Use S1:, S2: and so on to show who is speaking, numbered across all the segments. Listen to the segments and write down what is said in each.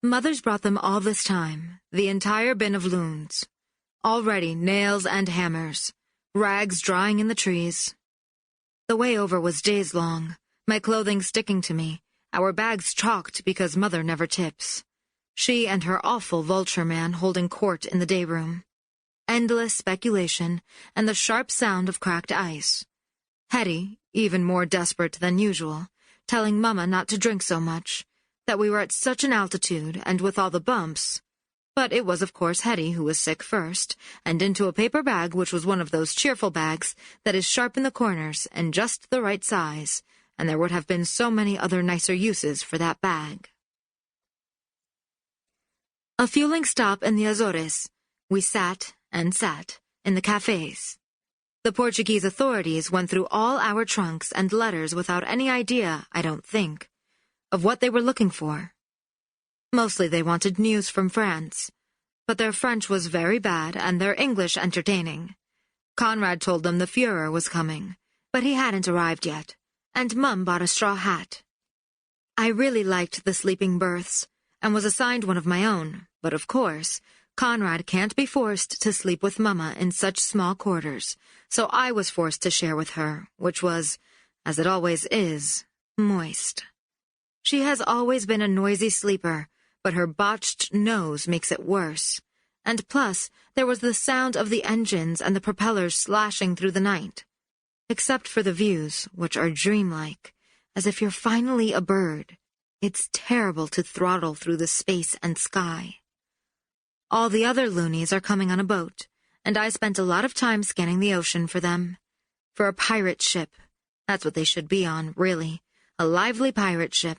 S1: Mother's brought them all this time, the entire bin of loons. Already nails and hammers, rags drying in the trees. The way over was days long, my clothing sticking to me, our bags chalked because Mother never tips. She and her awful vulture man holding court in the day room. Endless speculation and the sharp sound of cracked ice. Hetty, even more desperate than usual, telling Mama not to drink so much, that we were at such an altitude and with all the bumps. But it was of course Hetty who was sick first, and into a paper bag which was one of those cheerful bags that is sharp in the corners and just the right size, and there would have been so many other nicer uses for that bag. A fueling stop in the Azores. We sat and sat in the cafes. The Portuguese authorities went through all our trunks and letters without any idea, I don't think, of what they were looking for. Mostly they wanted news from France, but their French was very bad and their English entertaining. Conrad told them the Führer was coming, but he hadn't arrived yet, and Mum bought a straw hat. I really liked the sleeping berths, and was assigned one of my own, but of course, Conrad can't be forced to sleep with Mama in such small quarters, so I was forced to share with her, which was, as it always is, moist. She has always been a noisy sleeper, but her botched nose makes it worse. And plus, there was the sound of the engines and the propellers slashing through the night. Except for the views, which are dreamlike, as if you're finally a bird. It's terrible to throttle through the space and sky. All the other loonies are coming on a boat, and I spent a lot of time scanning the ocean for them. For a pirate ship. That's what they should be on, really. A lively pirate ship.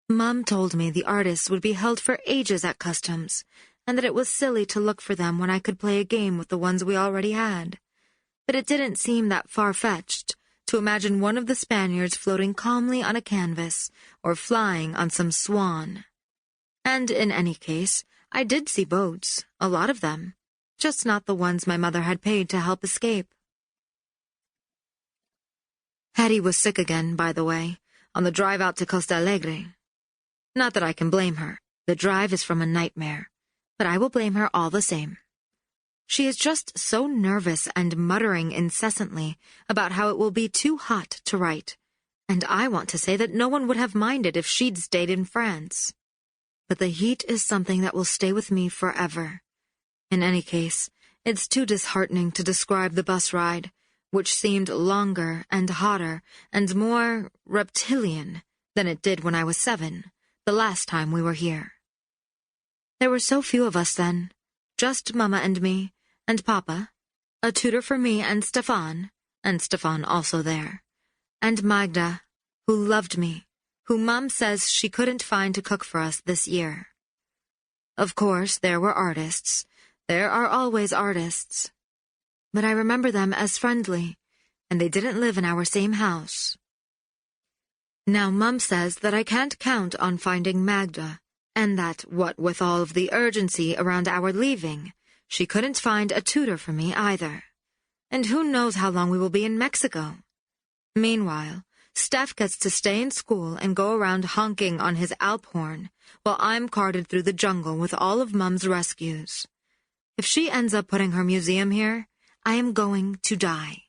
S1: Mum told me the artists would be held for ages at customs, and that it was silly to look for them when I could play a game with the ones we already had. But it didn't seem that far-fetched to imagine one of the Spaniards floating calmly on a canvas or flying on some swan. And in any case, I did see boats, a lot of them, just not the ones my mother had paid to help escape. Hetty was sick again, by the way, on the drive out to Costalegre. Not that I can blame her. The drive is from a nightmare, but I will blame her all the same. She is just so nervous and muttering incessantly about how it will be too hot to write, and I want to say that no one would have minded if she'd stayed in France. But the heat is something that will stay with me forever. In any case, it's too disheartening to describe the bus ride, which seemed longer and hotter and more reptilian than it did when I was 7. The last time we were here. There were so few of us then, just Mama and me, and Papa, a tutor for me and Stefan also there, and Magda, who loved me, who Mum says she couldn't find to cook for us this year. Of course, there were artists. There are always artists. But I remember them as friendly, and they didn't live in our same house. Now Mum says that I can't count on finding Magda, and that, what with all of the urgency around our leaving, she couldn't find a tutor for me either. And who knows how long we will be in Mexico? Meanwhile, Steph gets to stay in school and go around honking on his Alp horn, while I'm carted through the jungle with all of Mum's rescues. If she ends up putting her museum here, I am going to die.